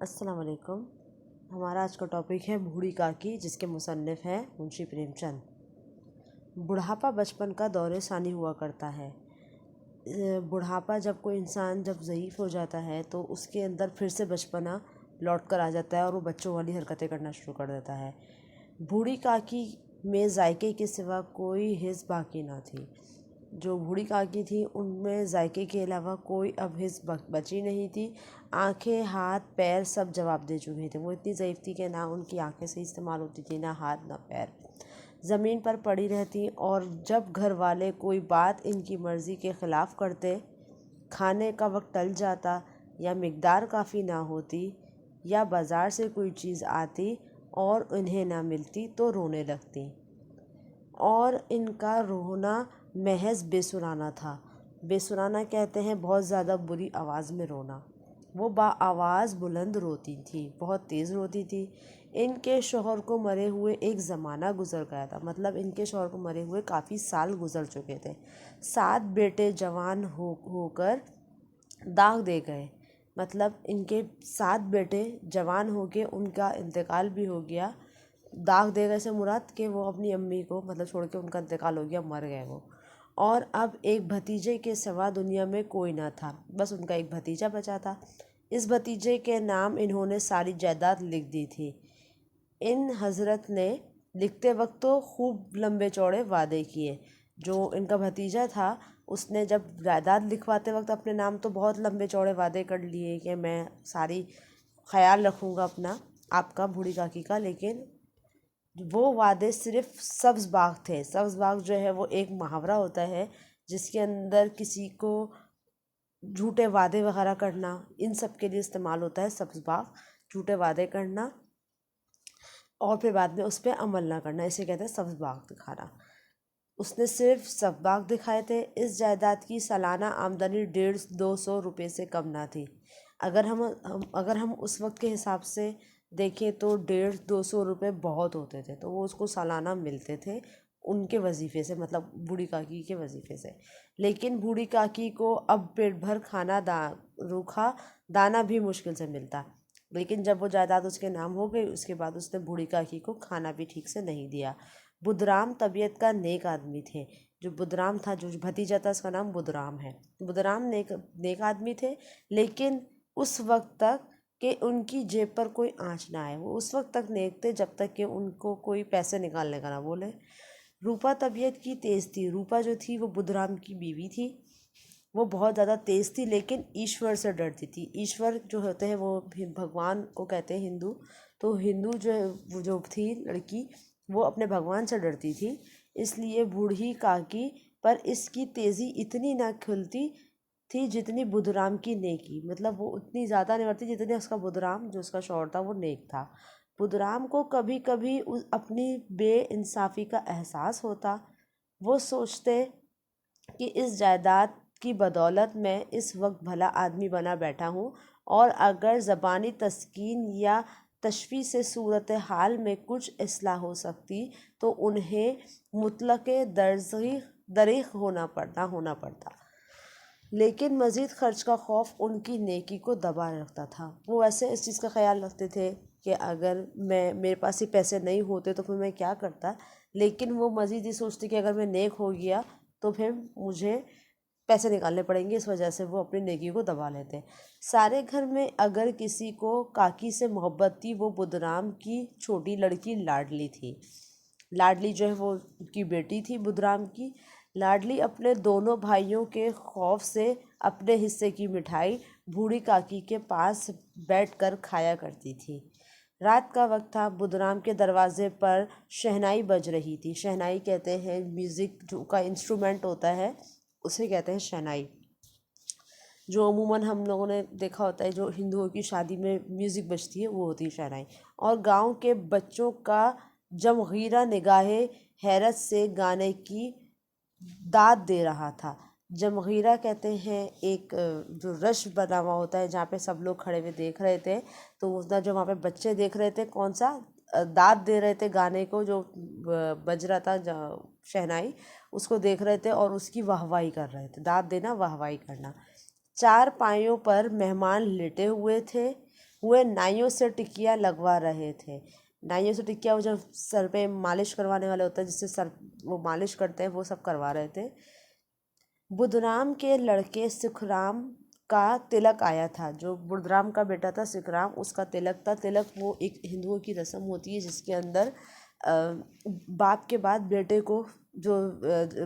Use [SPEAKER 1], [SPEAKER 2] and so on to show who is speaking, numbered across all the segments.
[SPEAKER 1] अस्सलाम वालेकुम। हमारा आज का टॉपिक है बूढ़ी काकी, जिसके मुसन्निफ़ हैं मुंशी प्रेमचंद। बुढ़ापा बचपन का दौरे सानी हुआ करता है। बुढ़ापा जब कोई इंसान जब ज़ईफ़ हो जाता है तो उसके अंदर फिर से बचपना लौट कर आ जाता है और वो बच्चों वाली हरकतें करना शुरू कर देता है। बूढ़ी काकी में जायके के सिवा कोई हिस्स बाकी ना थी। जो बूढ़ी काकी थी उनमें जायके के अलावा कोई अब हिस्स बची नहीं थी। आंखें, हाथ, पैर सब जवाब दे चुके थे। वो इतनी ज़ईफ़ थी कि ना उनकी आंखें सही इस्तेमाल होती थी, ना हाथ ना पैर। ज़मीन पर पड़ी रहती और जब घर वाले कोई बात इनकी मर्ज़ी के ख़िलाफ़ करते, खाने का वक्त टल जाता या मिक़दार काफ़ी ना होती या बाज़ार से कोई चीज़ आती और इन्हें ना मिलती तो रोने लगती। और इनका रोना महज बेसुराना था। बेसुराना कहते हैं बहुत ज़्यादा बुरी आवाज़ में रोना। वो आवाज़ बुलंद रोती थी, बहुत तेज़ रोती थी। इनके शौहर को मरे हुए एक ज़माना गुज़र गया था, मतलब इनके शौहर को मरे हुए काफ़ी साल गुज़र चुके थे। 7 बेटे जवान होकर दाग दे गए, मतलब इनके 7 बेटे जवान होके उनका इंतकाल भी हो गया। दाग दे गए से मुराद कि वो अपनी अम्मी को मतलब छोड़ के उनका इंतकाल हो गया, मर गए वो। और अब एक भतीजे के सिवा दुनिया में कोई ना था, बस उनका एक भतीजा बचा था। इस भतीजे के नाम इन्होंने सारी जायदाद लिख दी थी। इन हज़रत ने लिखते वक्त तो खूब लंबे चौड़े वादे किए। जो इनका भतीजा था उसने जब जायदाद लिखवाते वक्त अपने नाम तो बहुत लंबे चौड़े वादे कर लिए कि मैं सारी ख्याल रखूँगा अपना, आपका, बूढ़ी काकी का। लेकिन वो वादे सिर्फ सब्ज़ बाग थे। सब्ज़ बाग जो है वो एक मुहावरा होता है जिसके अंदर किसी को झूठे वादे वगैरह करना, इन सब के लिए इस्तेमाल होता है सब्ज़ बाग। झूठे वादे करना और फिर बाद में उस पर अमल ना करना, इसे कहते हैं सब्ज़ बाग दिखाना। उसने सिर्फ सब्ज़ बाग दिखाए थे। इस जायदाद की सालाना आमदनी 150-200 रुपये से कम ना थी। अगर हम उस वक्त के हिसाब से देखें तो 150-200 रुपये बहुत होते थे, तो वो उसको सालाना मिलते थे उनके वजीफ़े से, मतलब बूढ़ी काकी के वजीफ़े से। लेकिन बूढ़ी काकी को अब पेट भर खाना रूखा दाना भी मुश्किल से मिलता। लेकिन जब वो जायदाद उसके नाम हो गई उसके बाद उसने बूढ़ी काकी को खाना भी ठीक से नहीं दिया। बुधराम तबीयत का नेक आदमी थे। जो बुधराम था, जो भतीजा था, उसका नाम बुधराम है। बुधराम नेक नेक आदमी थे, लेकिन उस वक्त तक कि उनकी जेब पर कोई आँच ना आए। वो उस वक्त तक नेक थे जब तक कि उनको कोई पैसे निकालने का ना बोले। रूपा तबीयत की तेज़ थी। रूपा जो थी वो बुधराम की बीवी थी। वो बहुत ज़्यादा तेज़ थी लेकिन ईश्वर से डरती थी। ईश्वर जो होते हैं वो भगवान को कहते हैं हिंदू। तो हिंदू जो है, वो जो थी लड़की, वो अपने भगवान से डरती थी। इसलिए बूढ़ी काकी पर इसकी तेज़ी इतनी ना खुलती थी जितनी बुधराम की नेकी, मतलब वो उतनी ज़्यादा नहीं बढ़ती जितनी उसका बुधराम, जो उसका शौहर था, वो नेक था। बुधराम को कभी कभी अपनी बेइंसाफ़ी का एहसास होता। वो सोचते कि इस जायदाद की बदौलत मैं इस वक्त भला आदमी बना बैठा हूँ, और अगर ज़बानी तस्कीन या तशफ़ी से सूरत हाल में कुछ इस्लाह हो सकती तो उन्हें मुतलक़ दरीग़ होना पड़ता। लेकिन मज़ीद ख़र्च का खौफ उनकी नेकी को दबा रखता था। वो वैसे इस चीज़ का ख़्याल रखते थे कि अगर मेरे पास ही पैसे नहीं होते तो फिर मैं क्या करता। लेकिन वो मज़ीद ये सोचते कि अगर मैं नेक हो गया तो फिर मुझे पैसे निकालने पड़ेंगे, इस वजह से वो अपनी नेकी को दबा लेते। सारे घर में अगर किसी को काकी से मोहब्बत थी, वो बुधराम की छोटी लड़की लाडली थी। लाडली जो है वो उनकी बेटी थी बुधराम की। लाडली अपने दोनों भाइयों के खौफ से अपने हिस्से की मिठाई बूढ़ी काकी के पास बैठकर खाया करती थी। रात का वक्त था। बुधराम के दरवाजे पर शहनाई बज रही थी। शहनाई कहते हैं म्यूज़िक जो का इंस्ट्रूमेंट होता है, उसे कहते हैं शहनाई। जो अमूमन हम लोगों ने देखा होता है, जो हिंदुओं की शादी में म्यूज़िक बजती है, वो होती है शहनाई। और गांव के बच्चों का जमगीरा निगाहे हैरत से गाने की दाद दे रहा था। जमगीरा कहते हैं एक जो रश बना हुआ होता है जहाँ पे सब लोग खड़े हुए देख रहे थे, तो उसका जो वहाँ पे बच्चे देख रहे थे, कौन सा दाद दे रहे थे गाने को, जो बज रहा था शहनाई, उसको देख रहे थे और उसकी वाहवाही कर रहे थे। दाद देना, वाहवाही करना। चार पाइयों पर मेहमान लेटे हुए थे। हुए नाइयों से टिकिया लगवा रहे थे। नाइयों से टिकिया वो जब सर पे मालिश करवाने वाले होते हैं, जिससे सर वो मालिश करते हैं, वो सब करवा रहे थे। बुधराम के लड़के सुखराम का तिलक आया था। जो बुधराम का बेटा था सुखराम, उसका तिलक था। तिलक वो एक हिंदुओं की रस्म होती है जिसके अंदर बाप के बाद बेटे को जो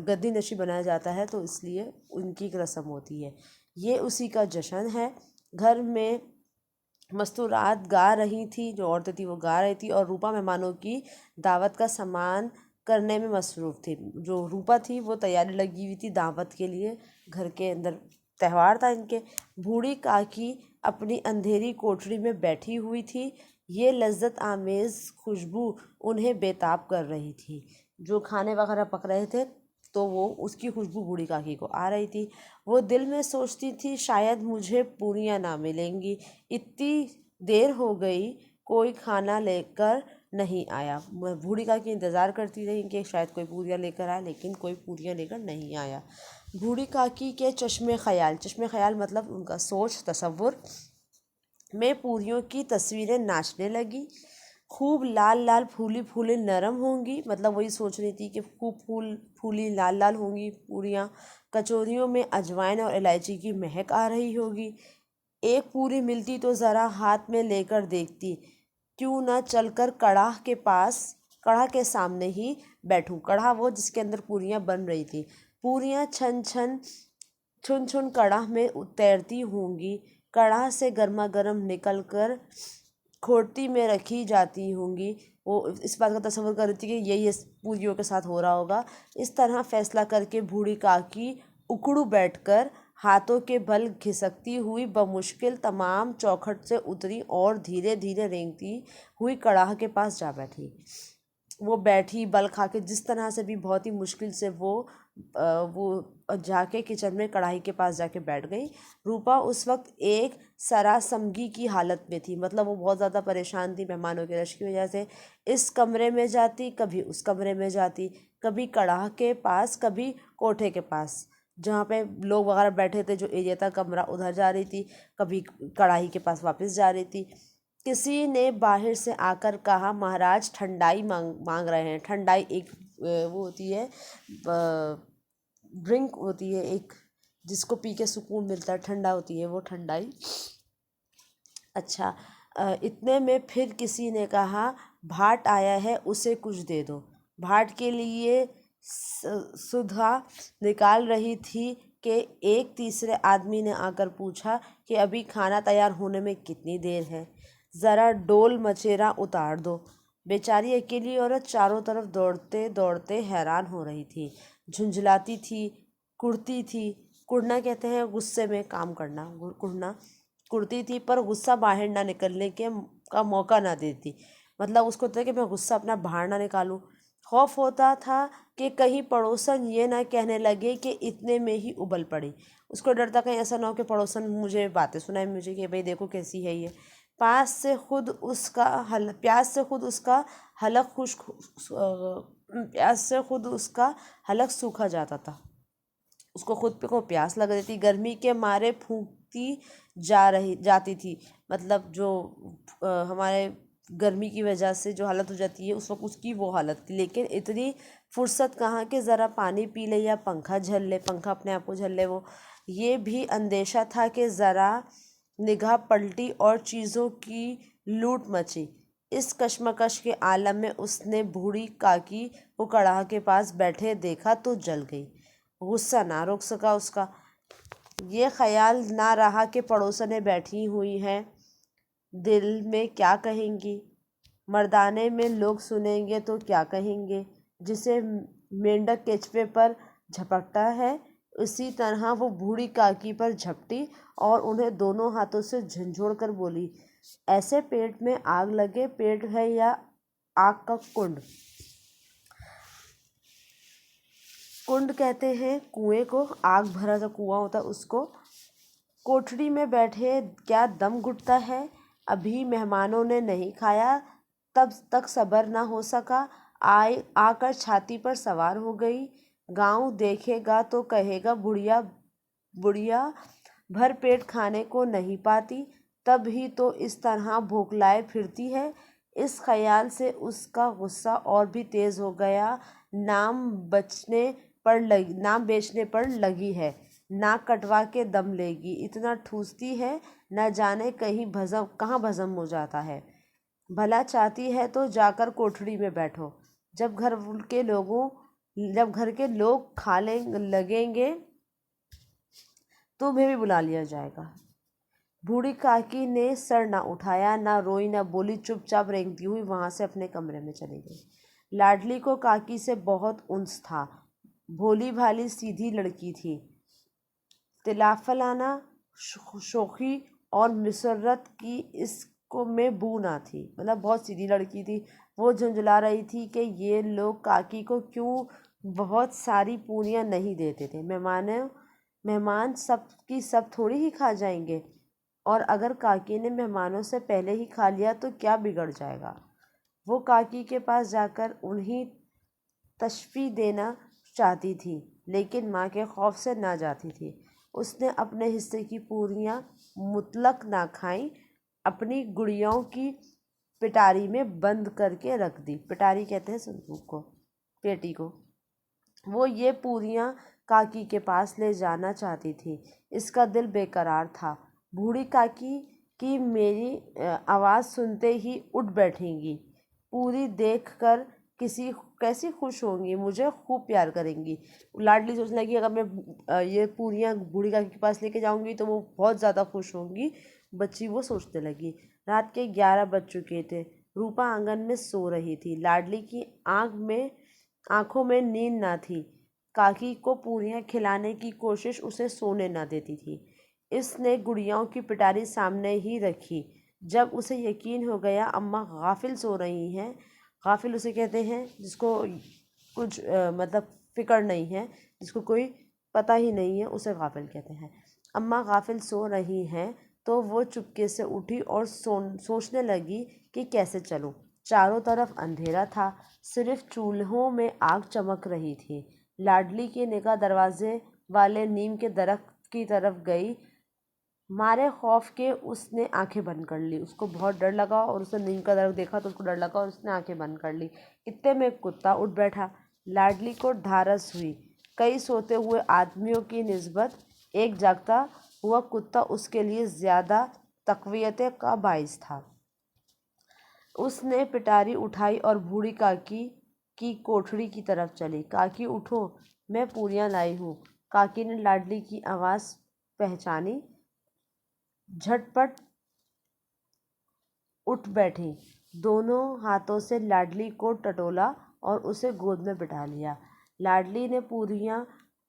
[SPEAKER 1] गद्दी नशी बनाया जाता है, तो इसलिए उनकी एक रस्म होती है। ये उसी का जश्न है। घर में मस्तूरात गा रही थी, जो औरतें थी वो गा रही थी, और रूपा मेहमानों की दावत का सामान करने में मसरूफ़ थी। जो रूपा थी वो तैयारी लगी हुई थी दावत के लिए। घर के अंदर त्यौहार था इनके। बूढ़ी काकी अपनी अंधेरी कोठरी में बैठी हुई थी। ये लज्जत आमेज़ खुशबू उन्हें बेताब कर रही थी। जो खाने वगैरह पक रहे थे, तो वो उसकी खुशबू बूढ़ी काकी को आ रही थी। वो दिल में सोचती थी, शायद मुझे पूरियाँ ना मिलेंगी। इतनी देर हो गई, कोई खाना लेकर नहीं आया। बूढ़ी काकी इंतज़ार करती रही कि शायद कोई पूरियाँ लेकर आए, लेकिन कोई पूरियाँ लेकर नहीं आया। बूढ़ी काकी के चश्मे ख़याल मतलब उनका सोच तसव्वुर में पूरियों की तस्वीरें नाचने लगी। खूब लाल लाल फूली फूली नरम होंगी, मतलब वही सोच रही थी कि खूब फूली लाल लाल होंगी पूरियाँ। कचौरियों में अजवाइन और इलायची की महक आ रही होगी। एक पूरी मिलती तो ज़रा हाथ में लेकर देखती। क्यों न चलकर कढ़ा के सामने ही बैठूं। कढ़ा वो जिसके अंदर पूरियाँ बन रही थी। पूरियाँ छन छन छुन छुन कढ़ाह में तैरती होंगी। कढ़ाह से गर्मा गर्म निकल कर खोटी में रखी जाती होंगी। वो इस बात का तसव्वुर कर रही थी कि यही इस पूरियों के साथ हो रहा होगा। इस तरह फैसला करके बूढ़ी काकी उकड़ू बैठकर हाथों के बल खिसकती हुई बमुश्किल तमाम चौखट से उतरी और धीरे धीरे रेंगती हुई कढ़ाह के पास जा बैठी। वो बैठी बल खा के, जिस तरह से भी बहुत ही मुश्किल से वो जाके किचन में कढ़ाई के पास जाके बैठ गई। रूपा उस वक्त एक सरासमगी की हालत में थी, मतलब वो बहुत ज़्यादा परेशान थी मेहमानों के रश की वजह से। इस कमरे में जाती, कभी उस कमरे में जाती, कभी कढ़ाह के पास, कभी कोठे के पास जहाँ पे लोग वगैरह बैठे थे, जो एरिया था कमरा, उधर जा रही थी। कभी कढ़ाई के पास वापस जा रही थी। किसी ने बाहर से आकर कहा, महाराज ठंडाई मांग रहे हैं। ठंडाई एक वो होती है, ड्रिंक होती है एक, जिसको पी के सुकून मिलता है, ठंडा होती है वो ठंडाई। अच्छा, इतने में फिर किसी ने कहा, भाट आया है, उसे कुछ दे दो। भाट के लिए सुधा निकाल रही थी कि एक तीसरे आदमी ने आकर पूछा कि अभी खाना तैयार होने में कितनी देर है, ज़रा डोल मचेरा उतार दो। बेचारी अकेली औरत चारों तरफ दौड़ते दौड़ते हैरान हो रही थी। झुंझलाती थी, कुड़ती थी। कुड़ना कहते हैं गुस्से में काम करना, कुड़ना। कुड़ती थी पर गुस्सा बाहर ना निकलने का मौका ना देती। मतलब उसको था कि मैं गुस्सा अपना बाहर ना निकालूं। खौफ होता था कि कहीं पड़ोसन ये ना कहने लगे कि इतने में ही उबल पड़ी। उसको डर था कहीं ऐसा ना हो कि पड़ोसन मुझे बातें सुनाए, मुझे कि भाई देखो कैसी है ये। प्यास से खुद उसका हलक सूखा जाता था। उसको खुद पे को प्यास लग रही थी, गर्मी के मारे फूंकती जाती थी। मतलब जो हमारे गर्मी की वजह से जो हालत हो जाती है, उस वक्त उसकी वो हालत थी। लेकिन इतनी फुर्सत कहाँ कि ज़रा पानी पी ले या पंखा झल ले, पंखा अपने आप को झल ले। वो ये भी अंदेशा था कि ज़रा निगाह पलटी और चीज़ों की लूट मची। इस कशमकश के आलम में उसने बूढ़ी काकी को कड़ाह के पास बैठे देखा तो जल गई। गुस्सा ना रोक सका उसका। ये ख्याल ना रहा कि पड़ोसनें बैठी हुई हैं, दिल में क्या कहेंगी, मर्दाने में लोग सुनेंगे तो क्या कहेंगे। जिसे मेंढक केचवे पर झपटता है, उसी तरह वो बूढ़ी काकी पर झपटी और उन्हें दोनों हाथों से झंझोड़ कर बोली, ऐसे पेट में आग लगे। पेट है या आग का कुंड? कुंड कहते हैं कुएं को, आग भरा जो कुआं होता है उसको। कोठरी में बैठे क्या दम घुटता है। अभी मेहमानों ने नहीं खाया, तब तक सब्र न हो सका। आकर छाती पर सवार हो गई। गांव देखेगा तो कहेगा, बुढ़िया बुढ़िया भर पेट खाने को नहीं पाती। तब ही तो इस तरह भोंकलाए फिरती है। इस ख्याल से उसका गुस्सा और भी तेज़ हो गया। नाम बेचने पर लगी है, नाक कटवा के दम लेगी, इतना ठूसती है न जाने कहाँ भस्म हो जाता है। भला चाहती है तो जाकर कोठड़ी में बैठो। जब घर के लोग खा लगेंगे तुम्हें भी बुला लिया जाएगा। बूढ़ी काकी ने सर ना उठाया, ना रोई, ना बोली, चुपचाप रेंगती हुई वहां से अपने कमरे में चली गई। लाडली को काकी से बहुत उन्स था। भोली भाली सीधी लड़की थी। तिलाफलाना शोखी और मिसरत की इसको में बू ना थी। मतलब बहुत सीधी लड़की थी। वो झुंझला रही थी कि ये लोग काकी को क्यों बहुत सारी पूरियां नहीं देते थे। मेहमान सब की सब थोड़ी ही खा जाएंगे, और अगर काकी ने मेहमानों से पहले ही खा लिया तो क्या बिगड़ जाएगा। वो काकी के पास जाकर उन्हें तशफ़ी देना चाहती थी, लेकिन माँ के खौफ से ना जाती थी। उसने अपने हिस्से की पूरियाँ मुतलक ना खाईं, अपनी गुड़ियों की पिटारी में बंद करके रख दी। पिटारी कहते हैं संदूक को, पेटी को। वो ये पूरियाँ काकी के पास ले जाना चाहती थी। इसका दिल बेकरार था। बूढ़ी काकी की मेरी आवाज़ सुनते ही उठ बैठेंगी, पूरी देखकर कैसी खुश होंगी, मुझे खूब प्यार करेंगी। लाडली सोचने लगी अगर मैं ये पूरियाँ बूढ़ी काकी के पास लेके जाऊंगी तो वो बहुत ज़्यादा खुश होंगी। बच्ची वो सोचने लगी। रात के 11 बज चुके थे। रूपा आंगन में सो रही थी। लाडली की आंखों में नींद ना थी। काकी को पूरियाँ खिलाने की कोशिश उसे सोने न देती थी। इसने गुड़ियाओं की पिटारी सामने ही रखी। जब उसे यकीन हो गया अम्मा गाफिल सो रही हैं, गाफिल उसे कहते हैं जिसको कुछ मतलब फिक्र नहीं है, जिसको कोई पता ही नहीं है, उसे गाफिल कहते हैं। अम्मा गाफिल सो रही हैं तो वो चुपके से उठी और सोचने लगी कि कैसे चलूं। चारों तरफ अंधेरा था, सिर्फ चूल्हों में आग चमक रही थी। लाडली की निगाह दरवाजे वाले नीम के दरख्त की तरफ गई। मारे खौफ के उसने आंखें बंद कर ली। उसको बहुत डर लगा और उसने नीम का दरख्त देखा तो उसको डर लगा और उसने आंखें बंद कर ली। इतने में एक कुत्ता उठ बैठा। लाडली को ढारस हुई। कई सोते हुए आदमियों की निस्बत एक जागता हुआ कुत्ता उसके लिए ज़्यादा तक़वियत का बाइस था। उसने पिटारी उठाई और बूढ़ी काकी की कोठरी की तरफ चली। काकी उठो, मैं पूरियाँ लाई हूँ। काकी ने लाडली की आवाज़ पहचानी, झटपट उठ बैठी, दोनों हाथों से लाडली को टटोला और उसे गोद में बिठा लिया। लाडली ने पूरियाँ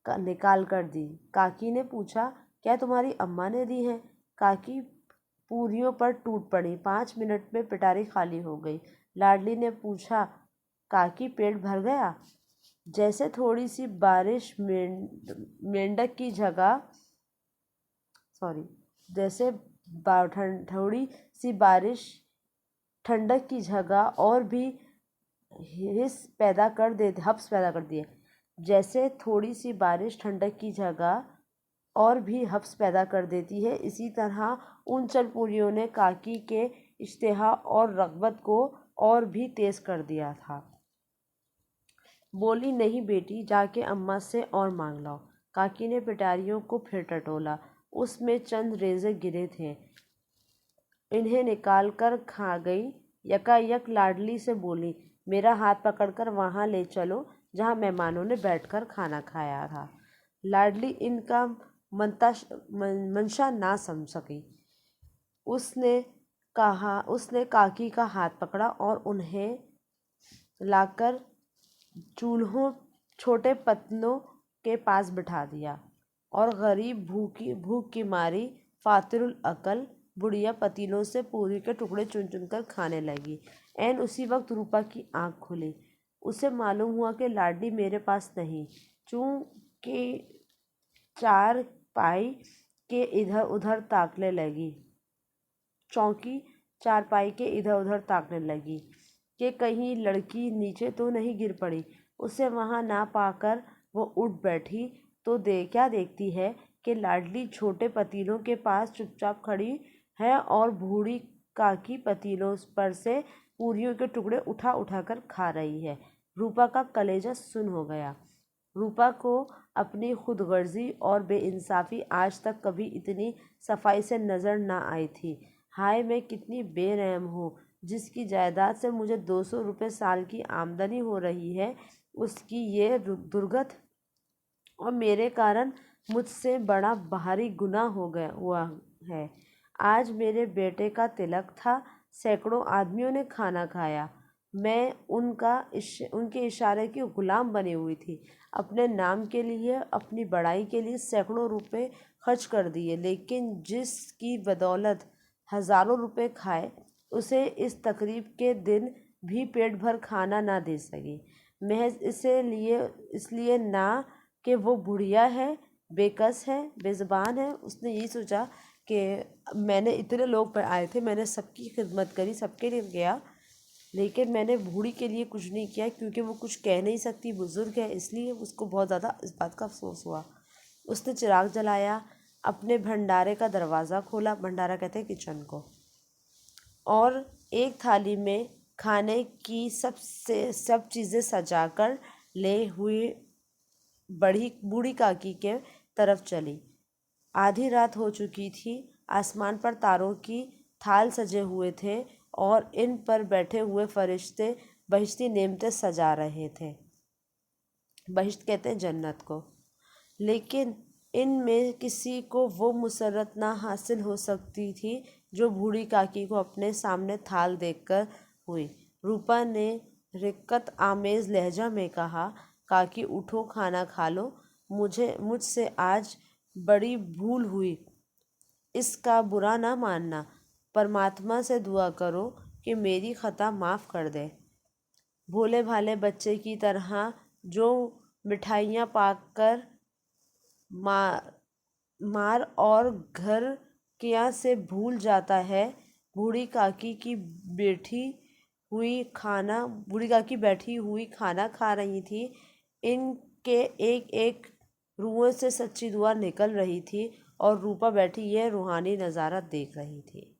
[SPEAKER 1] निकाल कर दी। काकी ने पूछा, क्या तुम्हारी अम्मा ने दी हैं? काकी पूरियों पर टूट पड़ी। 5 मिनट में पिटारी खाली हो गई। लाडली ने पूछा, काकी पेट भर गया? जैसे थोड़ी सी बारिश मेंढक की जगह जैसे थोड़ी सी बारिश ठंडक की जगह और भी हब्स पैदा कर दिए। जैसे थोड़ी सी बारिश ठंडक की जगह और भी हब्स पैदा कर देती है, इसी तरह उन चंद पूरियों ने काकी के इश्तिहा और रग़बत को और भी तेज़ कर दिया था। बोली, नहीं बेटी, जाके अम्मा से और मांग लाओ। काकी ने पिटारियों को फिर टटोला। उसमें चंद रेज़े गिरे थे, इन्हें निकाल कर खा गई। यकायक लाडली से बोली, मेरा हाथ पकड़कर वहाँ ले चलो जहाँ मेहमानों ने बैठकर खाना खाया था। लाडली इनका मंशा ना समझ सकी। उसने काकी का हाथ पकड़ा और उन्हें लाकर छोटे पतलों के पास बिठा दिया और गरीब भूख की मारी फातिरुल अकल बुढ़िया पतीलों से पूरी के टुकड़े चुन चुन कर खाने लगी। ऐन उसी वक्त रूपा की आंख खुली। उसे मालूम हुआ कि लाडली मेरे पास नहीं। चूँकि चारपाई के इधर उधर ताकने लगी कि कहीं लड़की नीचे तो नहीं गिर पड़ी। उसे वहाँ ना पाकर वो उठ बैठी तो क्या देखती है कि लाडली छोटे पतीलों के पास चुपचाप खड़ी है और बूढ़ी काकी पतीलों पर से पूरियों के टुकड़े उठा उठा कर खा रही है। रूपा का कलेजा सुन हो गया। रूपा को अपनी खुदगर्जी और बेइंसाफी आज तक कभी इतनी सफाई से नजर न आई थी। हाय, मैं कितनी बेरहम हूँ। जिसकी जायदाद से मुझे 200 रुपये साल की आमदनी हो रही है, उसकी ये दुर्गत और मेरे कारण मुझसे बड़ा भारी गुनाह हो गया हुआ है। आज मेरे बेटे का तिलक था, सैकड़ों आदमियों ने खाना खाया। मैं उनके इशारे की गुलाम बनी हुई थी। अपने नाम के लिए, अपनी बड़ाई के लिए सैकड़ों रुपए खर्च कर दिए, लेकिन जिसकी बदौलत हज़ारों रुपए खाए, उसे इस तकरीब के दिन भी पेट भर खाना ना दे सकी। महज इसलिए ना कि वो बुढ़िया है, बेकस है, बेज़ुबान है। उसने यही सोचा कि मैंने इतने लोग पर आए थे, मैंने सबकी खिदमत करी, सबके लिए गया, लेकिन मैंने बूढ़ी के लिए कुछ नहीं किया, क्योंकि वो कुछ कह नहीं सकती, बुज़ुर्ग है, इसलिए उसको बहुत ज़्यादा इस बात का अफसोस हुआ। उसने चिराग जलाया, अपने भंडारे का दरवाज़ा खोला, भंडारा कहते हैं किचन को, और एक थाली में खाने की सब चीज़ें सजाकर ले हुई बूढ़ी काकी के तरफ चली। आधी रात हो चुकी थी। आसमान पर तारों की थाल सजे हुए थे और इन पर बैठे हुए फरिश्ते बहिश्ती नेमतें सजा रहे थे। बहिश्त कहते हैं जन्नत को। लेकिन इनमें किसी को वो मुसर्रत ना हासिल हो सकती थी जो बूढ़ी काकी को अपने सामने थाल देखकर हुई। रूपा ने रिक्कत आमेज़ लहजा में कहा, काकी उठो, खाना खा लो। मुझसे आज बड़ी भूल हुई, इसका बुरा ना मानना। परमात्मा से दुआ करो कि मेरी खता माफ़ कर दे। भोले भाले बच्चे की तरह जो मिठाइयाँ पाकर मार और घर किया से भूल जाता है, बूढ़ी काकी बैठी हुई खाना खा रही थी। इनके एक एक रुएं से सच्ची दुआ निकल रही थी और रूपा बैठी यह रूहानी नज़ारा देख रही थी।